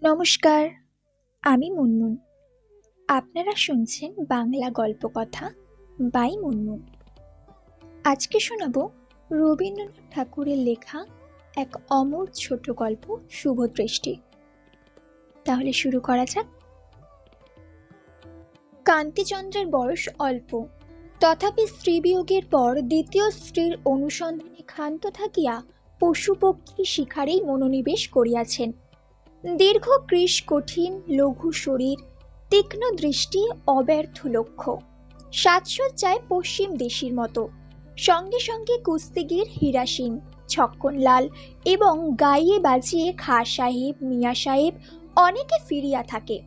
নমস্কার, আমি মুনমুন। আপনারা শুনছেন বাংলা গল্প কথা বাই মুনমুন। আজকে শোনাব রবীন্দ্রনাথ ঠাকুরের লেখা এক অমর ছোট গল্প শুভদৃষ্টি। তাহলে শুরু করা যাক। কান্তিচন্দ্রের বয়স অল্প, তথাপি স্ত্রীবিয়োগের পর দ্বিতীয় স্ত্রীর অনুসন্ধানে ক্ষান্ত থাকিয়া পশুপক্ষী শিকারেই মনোনিবেশ করিয়াছেন। দীর্ঘ কৃশ কঠিন লঘু শরীর, তীক্ষ্ণ দৃষ্টি, অব্যর্থ লক্ষ্য, সাজসজ্জায় পশ্চিম দেশীর মতো, সঙ্গে সঙ্গে কুস্তিগির হীরাসিন, ছক্কনলাল এবং গাইয়ে বাজিয়ে খাঁ সাহেব, মিয়া সাহেব অনেকে ফিরিয়া থাকে।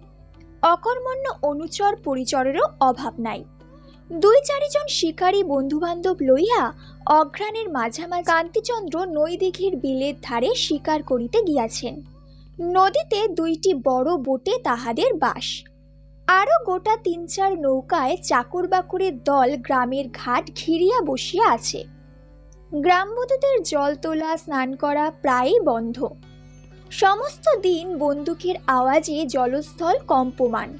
অকর্মণ্য অনুচর পরিচরেরও অভাব নাই। দুই চারিজন শিকারী বন্ধুবান্ধব লইয়া অঘ্রাণের মাঝামাঝি কান্তিচন্দ্র নৈদিঘির বিলের ধারে শিকার করিতে গিয়াছেন। নদীতে দুইটি বড় বোটে তাহাদের বাস। আরো গোটা ৩-৪ নৌকায় চাকর বাকরের দল গ্রামের ঘাট ঘিরিয়া বসিয়া আছে। গ্রামবধূদের জল তোলা, স্নান করা প্রায়ই বন্ধ। সমস্ত দিন বন্দুকের আওয়াজে জলস্থল কম্পমান।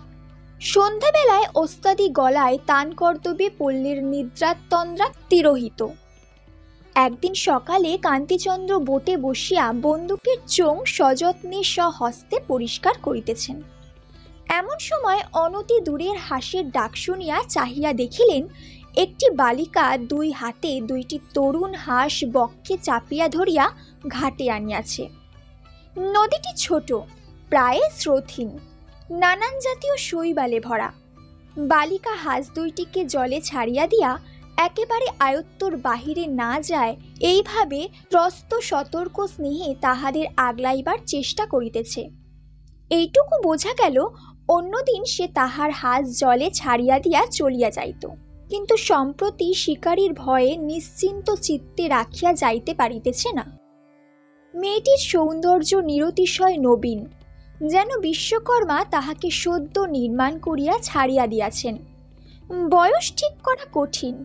সন্ধ্যাবেলায় ওস্তাদি গলায় তান কর্তব্যে পল্লীর নিদ্রাতন্দ্রা তিরোহিত। একদিন সকালে কান্তিচন্দ্র বোটে বসিয়া বন্দুকের চোং সযত্নে স্বহস্তে পরিষ্কার করিতেছেন। এমন সময় অনতি দূরের হাঁসের ডাক শুনিয়া চাহিয়া দেখিলেন একটি বালিকা দুই হাতে দুইটি তরুণ হাঁস বক্ষে চাপিয়া ধরিয়া ঘাটে আনিয়াছে। নদীটি ছোট, প্রায় স্রোতহীন, নানান জাতীয় শৈবালে ভরা। বালিকা হাঁস দুইটিকে জলে ছাড়িয়া দিয়া একেবারে আয়ত্তর বাহিরে না যায় এইভাবে ত্রস্ত সতর্ক স্নেহে তাহাদের আগলাইবার চেষ্টা করিতেছে। এইটুকু বোঝা গেল, অন্যদিন সে তাহার হাঁস জলে ছাড়িয়া দিয়া চলিয়া যাইত, কিন্তু সম্প্রতি শিকারীর ভয়ে নিশ্চিন্ত চিত্তে রাখিয়া যাইতে পারিতেছে না। মেয়েটির সৌন্দর্য নিরতিশয় নবীন, যেন বিশ্বকর্মা তাহাকে সদ্য নির্মাণ করিয়া ছাড়িয়া দিয়াছেন। বয়স ঠিক করা কঠিন।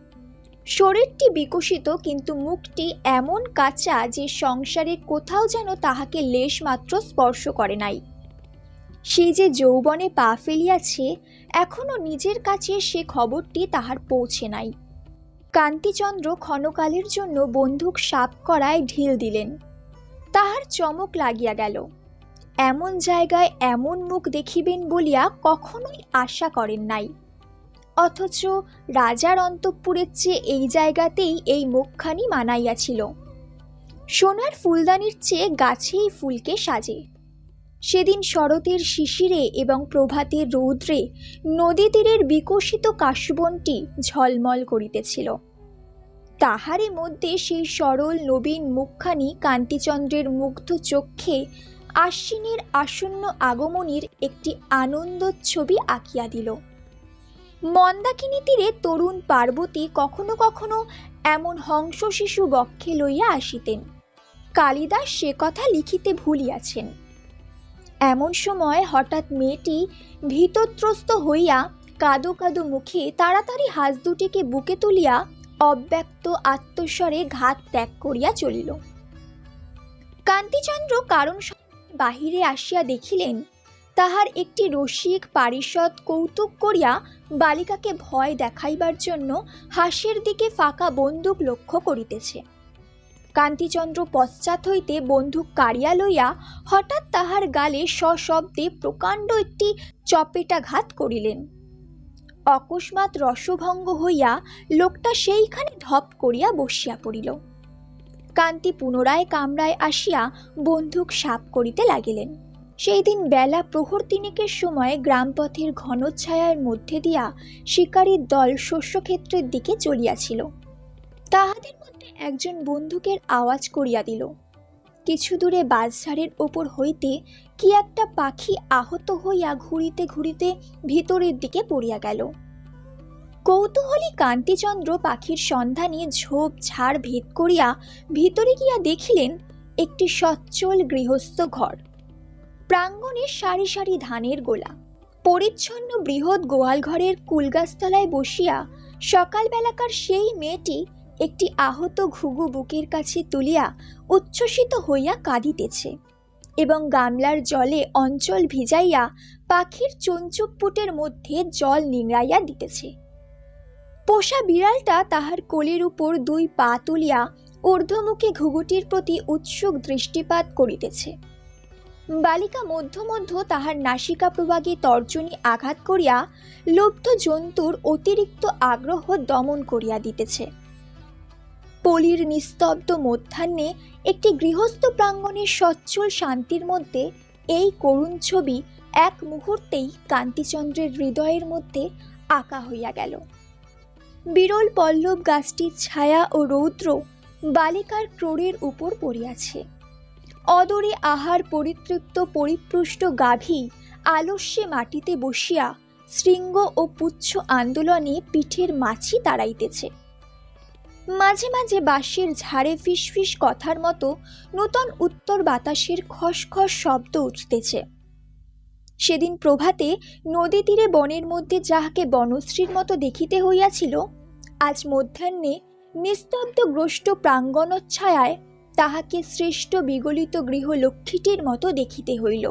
শরীরটি বিকশিত, কিন্তু মুখটি এমন কাঁচা যে সংসারে কোথাও যেন তাহাকে লেশ মাত্র স্পর্শ করে নাই। সে যে যৌবনে পা ফেলিয়াছে, এখনো নিজের কাছে সে খবরটি তাহার পৌঁছে নাই। কান্তিচন্দ্র ক্ষণকালের জন্য বন্দুক সাপ করায় ঢিল দিলেন। তাহার চমক লাগিয়া গেল। এমন জায়গায় এমন মুখ দেখিবেন বলিয়া কখনোই আশা করেন নাই। অথচ রাজার অন্তঃপুরের চেয়ে এই জায়গাতেই এই মুখখানি মানাইয়াছিল। সোনার ফুলদানির চেয়ে গাছেই ফুলকে সাজে। সেদিন শরতের শিশিরে এবং প্রভাতের রৌদ্রে নদী তীরের বিকশিত কাশবনটি ঝলমল করিতেছিল। তাহারই মধ্যে সেই সরল নবীন মুখখানি কান্তিচন্দ্রের মুগ্ধ চক্ষে আশ্বিনের আসন্ন আগমনীর একটি আনন্দচ্ছবি আঁকিয়া দিল। মন্দাকিনী তীরে তরুণ পার্বতী কখনো কখনো এমন হংস শিশু বক্ষে লইয়া আসিতেন। কালিদাস সে কথা লিখিতে ভুলিয়াছেন। এমন সময় হঠাৎ মেয়েটি ভীতত্রস্ত হইয়া কাদো কাদো মুখে তাড়াতাড়ি হাঁস দুটিকে বুকে তুলিয়া অব্যক্ত আত্মস্বরে ঘাট ত্যাগ করিয়া চলিল। কান্তিচন্দ্র কারণ বাহিরে আসিয়া দেখিলেন তাহার একটি রসিক পারিষদ কৌতুক করিয়া বালিকাকে ভয় দেখাইবার জন্য হাঁসের দিকে ফাঁকা বন্দুক লক্ষ্য করিতেছে। কান্তিচন্দ্র পশ্চাৎ হইতে বন্দুক কাড়িয়া লইয়া হঠাৎ তাহার গালে সশব্দে প্রকাণ্ড একটি চপেটাঘাত করিলেন। অকস্মাৎ রসভঙ্গ হইয়া লোকটা সেইখানে ধপ করিয়া বসিয়া পড়িল। কান্তি পুনরায় কামরায় আসিয়া বন্দুক সাপ করিতে লাগিলেন। সেই দিন বেলা প্রহর ৩-এর সময় গ্রামপথের ঘনছায়ার মধ্যে দিয়া শিকারীর দল শস্যক্ষেত্রের দিকে চলিয়াছিল। তাহাদের মধ্যে একজন বন্দুকের আওয়াজ করিয়া দিল। কিছু দূরে বাঁশঝাড়ের ওপর হইতে কি একটা পাখি আহত হইয়া ঘুরিতে ঘুরিতে ভিতরের দিকে পড়িয়া গেল। কৌতূহলী কান্তিচন্দ্র পাখির সন্ধানে ঝোপ ঝাড় ভেদ করিয়া ভিতরে গিয়া দেখিলেন একটি সচ্ছল গৃহস্থ ঘর। প্রাঙ্গণে সারি সারি ধানের গোলা। পরিচ্ছন্ন বৃহৎ গোয়াল ঘরের কুলগাছতলায় বসিয়া সকালবেলাকার সেই মেয়েটি একটি আহত ঘুঘু বুকের কাছে তুলিয়া উচ্ছ্বসিত হইয়া কাঁদিতেছে। এবং গামলার জলে অঞ্চল ভিজাইয়া পাখির চঞ্চুপুটের মধ্যে জল নিংড়াইয়া দিতেছে। পোষা বিড়ালটা তাহার কোলের উপর দুই পা তুলিয়া ঊর্ধ্বমুখী ঘুঘুটির প্রতি উৎসুক দৃষ্টিপাত করিতেছে। বালিকা মধ্য মধ্য তাহার নাসিকা প্রবাগে তর্জনী আঘাত করিয়া লুব্ধ জন্তুর অতিরিক্ত আগ্রহ দমন করিয়া দিতেছে। পলির নিস্তব্ধ মধ্যাহ্নে একটি গৃহস্থ প্রাঙ্গণের সচ্ছল শান্তির মধ্যে এই করুণ ছবি এক মুহূর্তেই কান্তিচন্দ্রের হৃদয়ের মধ্যে আঁকা হইয়া গেল। বিরল পল্লব গাছটির ছায়া ও রৌদ্র বালিকার ক্রোড়ের উপর পড়িয়াছে। অদূরে আহার পরিতৃপ্ত পরিপুষ্ট গাভী আলস্যে মাটিতে বসিয়া শৃঙ্গ ও পুচ্ছ আন্দোলনে পিঠের মাছি তাড়াইতেছে। মাঝে মাঝে বাঁশের ঝাড়ে ফিসফিস কথার মতো নূতন উত্তর বাতাসের খসখস শব্দ উঠতেছে। সেদিন প্রভাতে নদী তীরে বনের মধ্যে যাহাকে বনশ্রীর মতো দেখিতে হইয়াছিল, আজ মধ্যাহ্নে নিস্তব্ধ গ্রষ্ট প্রাঙ্গণচ্ছায়ায় তাহাকে শ্রেষ্ঠ বিগলিত গৃহলক্ষ্মীটির মতো দেখিতে হইল।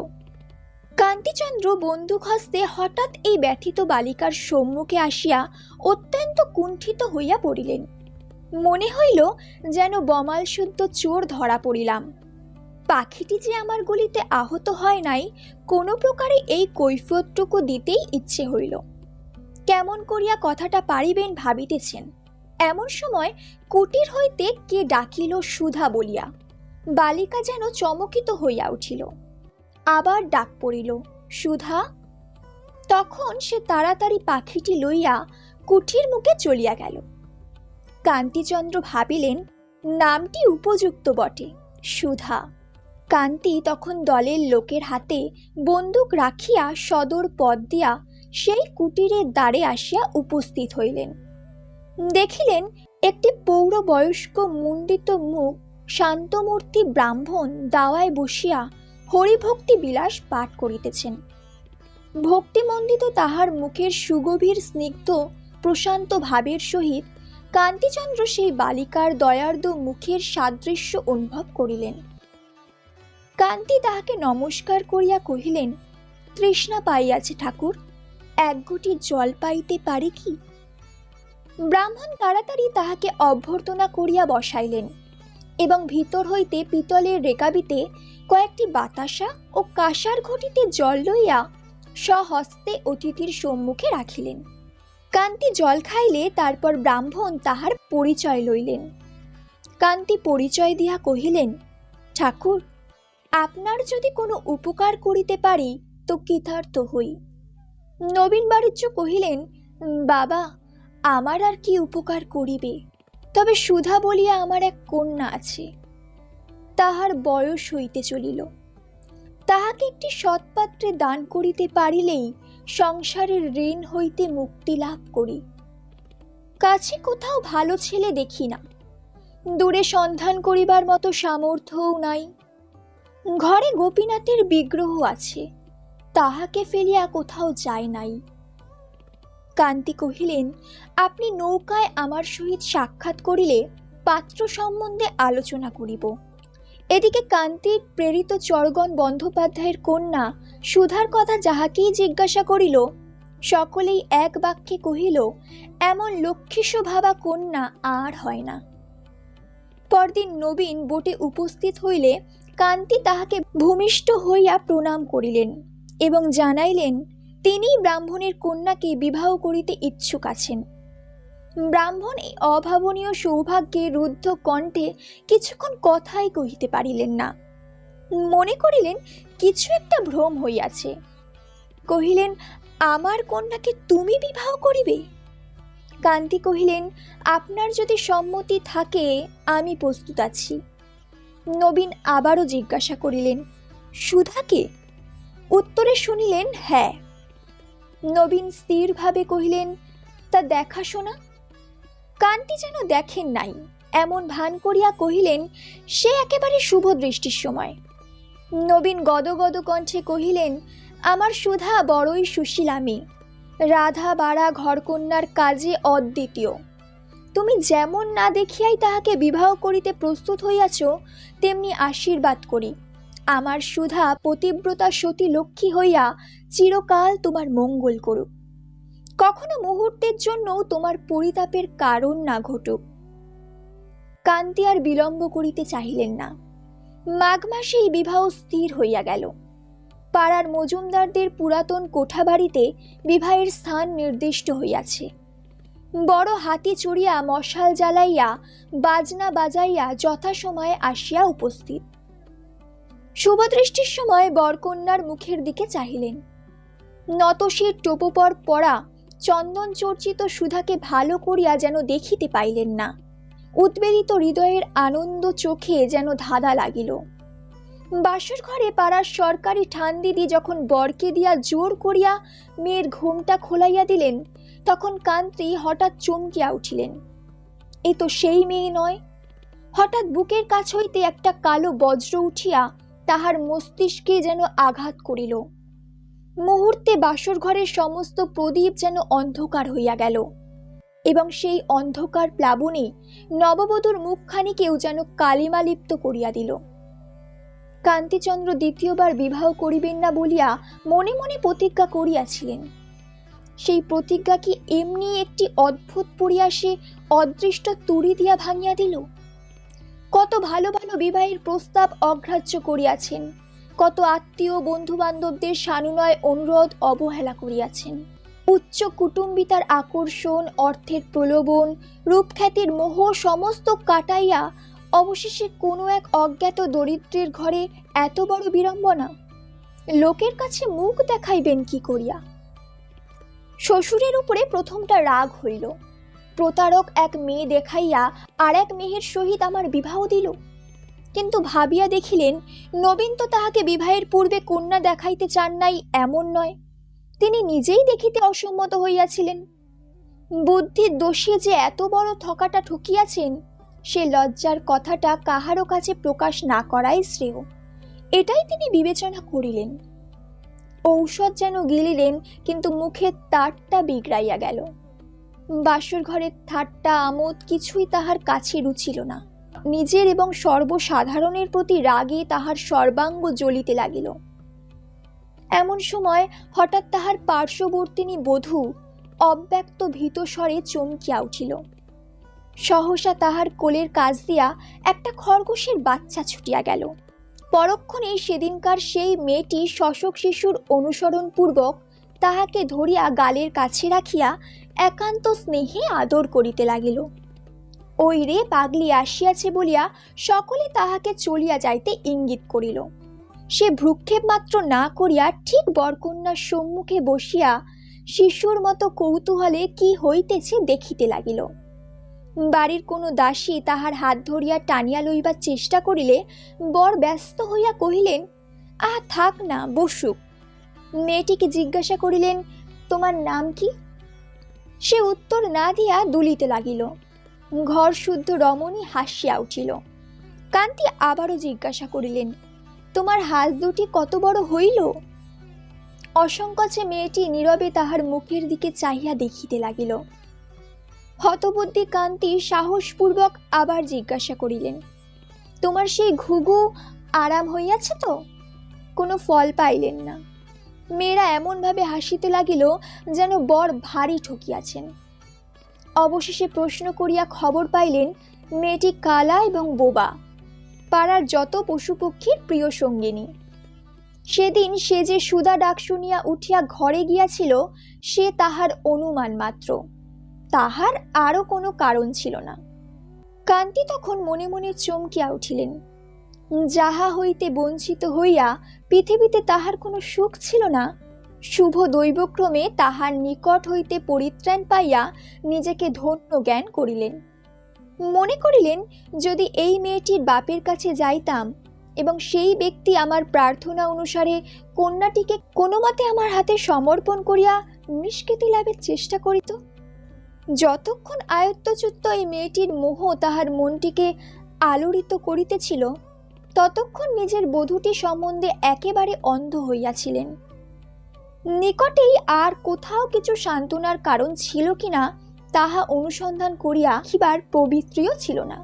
কান্তিচন্দ্র বন্দুক হস্তে হঠাৎ এই ব্যথিত বালিকার সম্মুখে আসিয়া অত্যন্ত কুণ্ঠিত হইয়া পড়িলেন। মনে হইল যেন বমাল শুদ্ধ চোর ধরা পড়িলাম। পাখিটি যে আমার গুলিতে আহত হয় নাই, কোনো প্রকারে এই কৈফিয়তটুকু দিতেই ইচ্ছে হইল। কেমন করিয়া কথাটা পারিবেন ভাবিতেছেন, এমন সময় কুটির হইতে কে ডাকিল সুধা বলিয়া। বালিকা যেন চমকিত হইয়া উঠিল। আবার ডাক পড়িল, সুধা। তখন সে তাড়াতাড়ি পাখিটি লইয়া কুঠির মুখে চলিয়া গেল। কান্তিচন্দ্র ভাবিলেন, নামটি উপযুক্ত বটে, সুধা। কান্তি তখন দলের লোকের হাতে বন্দুক রাখিয়া সদর পথ দিয়া সেই কুটিরের দ্বারে আসিয়া উপস্থিত হইলেন। দেখিলেন একটি পৌরবয়স্ক মুণ্ডিত মুখ শান্তমূর্তি ব্রাহ্মণ দাওয়ায় বসিয়া হরিভক্তি বিলাস পাঠ করিতেছেন। ভক্তিমণ্ডিত তাহার মুখের সুগভীর স্নিগ্ধ প্রশান্ত ভাবের সহিত কান্তিচন্দ্র সেই বালিকার দয়ার্দ্র মুখের সাদৃশ্য অনুভব করিলেন। কান্তি তাহাকে নমস্কার করিয়া কহিলেন, তৃষ্ণা পাইয়াছে ঠাকুর, এক ঘটি জল পাইতে পারি কি? ব্রাহ্মণ তাড়াতাড়ি তাহাকে অভ্যর্থনা করিয়া বসাইলেন এবং ভিতর হইতে পিতলের রেকাবিতে কয়েকটি বাতাসা ও কাঁসার ঘটিতে জল লইয়া স্বহস্তে অতিথির সম্মুখে রাখিলেন। কান্তি জল খাইলে তারপর ব্রাহ্মণ তাহার পরিচয় লইলেন। কান্তি পরিচয় দিয়া কহিলেন, ঠাকুর, আপনার যদি কোনো উপকার করিতে পারি তো কৃতার্থ হই। নবীন বাণিজ্য কহিলেন, বাবা, আমার আর কি উপকার করিবে? তবে সুধা বলিয়া আমার এক কন্যা আছে, তাহার বয়স হইতে চলিল। তাহাকে একটি সৎপাত্রে দান করিতে পারিলেই সংসারের ঋণ হইতে মুক্তি লাভ করি। কাছে কোথাও ভালো ছেলে দেখি না, দূরে সন্ধান করিবার মতো সামর্থ্যও নাই। ঘরে গোপীনাথের বিগ্রহ আছে, তাহাকে ফেলিয়া কোথাও যায় নাই। কান্তি কহিলেন, আপনি নৌকায় আমার সহিত সাক্ষাৎ করিলে পাত্র সম্বন্ধে আলোচনা করিব। এদিকে কান্তির প্রেরিত চরগণ বন্দ্যোপাধ্যায়ের কন্যা সুধার কথা যাহাকেই জিজ্ঞাসা করিল, সকলেই এক বাক্যে কহিল, এমন লক্ষ্মীশ ভাবা কন্যা আর হয় না। পরদিন নবীন বোটে উপস্থিত হইলে কান্তি তাহাকে ভূমিষ্ঠ হইয়া প্রণাম করিলেন এবং জানাইলেন তিনি ব্রাহ্মণের কন্যাকে বিবাহ করিতে ইচ্ছুক আছেন। ব্রাহ্মণ এই অভাবনীয় সৌভাগ্যে রুদ্ধ কণ্ঠে কিছুক্ষণ কথাই কহিতে পারিলেন না। মনে করিলেন কিছু একটা ভ্রম হইয়াছে। কহিলেন, আমার কন্যাকে তুমি বিবাহ করিবে? কান্তি কহিলেন, আপনার যদি সম্মতি থাকে আমি প্রস্তুত আছি। নবীন আবারও জিজ্ঞাসা করিলেন, সুধাকে? উত্তরে শুনিলেন, হ্যাঁ। নবীন স্থিরভাবে কহিলেন, তা দেখাশোনা? কান্তি যেন দেখেন নাই এমন ভান করিয়া কহিলেন, সে একেবারে শুভ দৃষ্টির সময়। নবীন গদগদ কণ্ঠে কহিলেন, আমার সুধা বড়ই সুশীলা মেয়ে, রাধা বাড়া ঘরকন্যার কাজে অদ্বিতীয়। তুমি যেমন না দেখিয়াই তাহাকে বিবাহ করিতে প্রস্তুত হইয়াছ, তেমনি আশীর্বাদ করি আমার সুধা পতিব্রতা সতী লক্ষ্মী হইয়া চিরকাল তোমার মঙ্গল করুক, কখনো মুহূর্তের জন্য তোমার পরিতাপের কারণ না ঘটুক। কান্তি আর বিলম্ব করিতে চাহিলেন না। মাঘ মাসেই বিবাহ স্থির হইয়া গেল। পাড়ার মজুমদারদের পুরাতন কোঠাবাড়িতে বিবাহের স্থান নির্দিষ্ট হইয়াছে। বড় হাতি চড়িয়া মশাল জ্বালাইয়া বাজনা বাজাইয়া যথাসময়ে আসিয়া উপস্থিত। শুভদৃষ্টির সময় বরকন্যার মুখের দিকে চাহিলেন। নতশির টোপপর পরা চন্দন চর্চিত সুধাকে ভালো করিয়া যেন দেখিতে পাইলেন না। উদ্বেলিত হৃদয়ের আনন্দ চোখে যেন ধাঁধা লাগিল। বাসর ঘরে পাড়ার সরকারি ঠান্দিদি যখন বরকে দিয়া জোর করিয়া মেয়ের ঘুমটা খোলাইয়া দিলেন, তখন কান্তি হঠাৎ চমকিয়া উঠিলেন। এ তো সেই মেয়ে নয়। হঠাৎ বুকের কাছ হইতে একটা কালো বজ্র উঠিয়া তাহার মস্তিষ্কে যেন আঘাত করিল। মুহূর্তে বাসর ঘরের সমস্ত প্রদীপ যেন অন্ধকার হইয়া গেল, এবং সেই অন্ধকার প্লাবনে নববধূর মুখখানিকেও যেন কালিমালিপ্ত করিয়া দিল। কান্তিচন্দ্র দ্বিতীয়বার বিবাহ করিবেন না বলিয়া মনে মনে প্রতিজ্ঞা করিয়াছিলেন। সেই প্রতিজ্ঞা কি এমনি একটি অদ্ভুত পরিয়াসে অদৃষ্ট তুড়ি দিয়া ভাঙিয়া দিল? কত ভালো ভালো বিবাহের প্রস্তাব অগ্রাহ্য করিয়াছেন, কত আত্মীয় বন্ধু বান্ধবদের সানুনয় অনুরোধ অবহেলা করিয়াছেন। উচ্চ কুটুম্বিতার আকর্ষণ, অর্থের প্রলোভন, রূপখ্যাতির মোহ সমস্ত কাটাইয়া অবশেষে কোনো এক অজ্ঞাত দরিদ্রের ঘরে এত বড় বিড়ম্বনা! লোকের কাছে মুখ দেখাইবেন কি করিয়া? শ্বশুরের উপরে প্রথমটা রাগ হইল। প্রতারক এক মেয়ে দেখাইয়া আর এক মেয়ের সহিত আমার বিবাহ দিল। কিন্তু ভাবিয়া দেখিলেন, নবীন তো তাহাকে বিবাহের পূর্বে কন্যা দেখাইতে চান নাই এমন নয়, তিনি নিজেই দেখিতে অসম্মত হইয়াছিলেন। বুদ্ধির দোষে যে এত বড় ঠকাটা ঠকিয়াছেন, সে লজ্জার কথাটা কাহারও কাছে প্রকাশ না করাই শ্রেয়, এটাই তিনি বিবেচনা করিলেন। ঔষধ যেন গিলিলেন, কিন্তু মুখের তারটা বিগড়াইয়া গেল। বাসর ঘরের ঠাট্টা আমোদ কিছুই তাহার কাছে রুচিল না। নিজের এবং সর্বসাধারণের প্রতি রাগে তাহার সর্বাঙ্গ জ্বলিতে লাগিল। এমন সময় হঠাৎ তাহার পার্শ্ববর্তিনী বধূ অব্যক্ত ভীত স্বরে চমকিয়া উঠিল। সহসা তাহার কোলের কাছ দিয়া একটা খরগোশের বাচ্চা ছুটিয়া গেল। পরক্ষণেই সেদিনকার সেই মেয়েটি শশক শিশুর অনুসরণ পূর্বক তাহাকে ধরিয়া গালের কাছে রাখিয়া একান্ত স্নেহে আদর করিতে লাগিল। ওই রে পাগলি আসিয়াছে বলিয়া সকলে তাহাকে চলিয়া যাইতে ইঙ্গিত করিল। সে ভ্রুক্ষেপ মাত্র না করিয়া ঠিক বরকন্যার সম্মুখে বসিয়া শিশুর মতো কৌতূহলে কি হইতেছে দেখিতে লাগিল। বাড়ির কোনো দাসী তাহার হাত ধরিয়া টানিয়া লইবার চেষ্টা করিলে বর ব্যস্ত হইয়া কহিলেন, আহা থাক না, বসুক। মেয়েটিকে জিজ্ঞাসা করিলেন, তোমার নাম কি? সে উত্তর না দিয়া দুলিতে লাগিল। ঘর শুদ্ধ রমণী হাসিয়া উঠিল। কান্তি আবারও জিজ্ঞাসা করিলেন, তোমার হাত দুটি কত বড় হইল? অসংকোচে মেয়েটি নীরবে তাহার মুখের দিকে চাহিয়া দেখিতে লাগিল। হতবুদ্ধি কান্তি সাহসপূর্বক আবার জিজ্ঞাসা করিলেন, তোমার সেই ঘুঘু আরাম হইয়াছে তো? কোনো ফল পাইলেন না। মেয়েরা এমনভাবে হাসিতে লাগিল যেন বর ভারী ঠকিয়াছেন। অবশেষে প্রশ্ন করিয়া খবর পাইলেন মেয়েটি কালা এবং বোবা, পাড়ার যত পশু পক্ষীর প্রিয় সঙ্গিনী। সেদিন সে যে সুধা ডাক শুনিয়া উঠিয়া ঘরে গিয়াছিল, সে তাহার অনুমান মাত্র, তাহার আরও কোনো কারণ ছিল না। কান্তি তখন মনে মনে চমকিয়া উঠিলেন। যাহা হইতে বঞ্চিত হইয়া পৃথিবীতে তাহার কোনো সুখ ছিল না, শুভ দৈবক্রমে তাহার নিকট হইতে পরিত্রাণ পাইয়া নিজেকে ধন্য জ্ঞান করিলেন। মনে করিলেন, যদি এই মেয়েটির বাপের কাছে যাইতাম এবং সেই ব্যক্তি আমার প্রার্থনা অনুসারে কন্যাটিকে কোনো মতে আমার হাতে সমর্পণ করিয়া নিষ্কৃতি লাভের চেষ্টা করিত। যতক্ষণ আয়ত্তচ্যুত এই মেয়েটির মোহ তাহার মনটিকে আলোড়িত করিতেছিল, ততক্ষণ নিজের বধূটি সম্বন্ধে একেবারে অন্ধ হইয়াছিলেন। নিকটেই আর কোথাও কিছু সান্ত্বনার কারণ ছিল কিনা তাহা অনুসন্ধান করিয়া দেখিবার প্রবৃত্তিও ছিল না।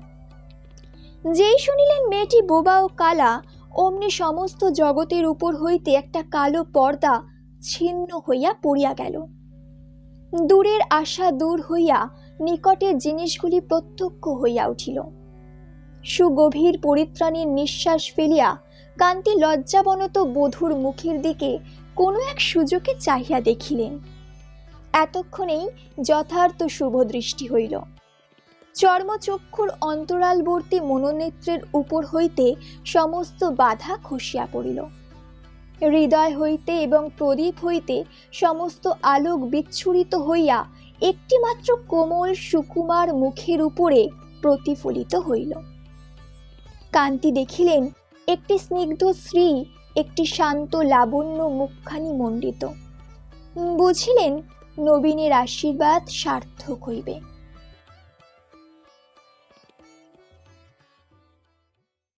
যেই শুনিলেন মেয়েটি বোবা ও কালা, অমনি সমস্ত জগতের উপর হইতে একটা কালো পর্দা ছিন্ন হইয়া পড়িয়া গেল। দূরের আশা দূর হইয়া নিকটের জিনিসগুলি প্রত্যক্ষ হইয়া উঠিল। সুগভীর পরিত্রাণীর নিঃশ্বাস ফেলিয়া কান্তি লজ্জাবনত বধূর মুখের দিকে কোনো এক সুযোগে চাহিয়া দেখিলেন। এতক্ষণেই যথার্থ শুভ দৃষ্টি হইল। চর্মচক্ষুর অন্তরালবর্তী মনোনেত্রের উপর হইতে সমস্ত বাধা খসিয়া পড়িল। হৃদয় হইতে এবং প্রদীপ হইতে সমস্ত আলোক বিচ্ছুরিত হইয়া একটিমাত্র কোমল সুকুমার মুখের উপরে প্রতিফলিত হইল। কান্তি দেখিলেন একটি স্নিগ্ধ শ্রী, একটি শান্ত লাবণ্য মুখখানি মণ্ডিত। বুঝিলেন নবীনের আশীর্বাদ সার্থক হইবে।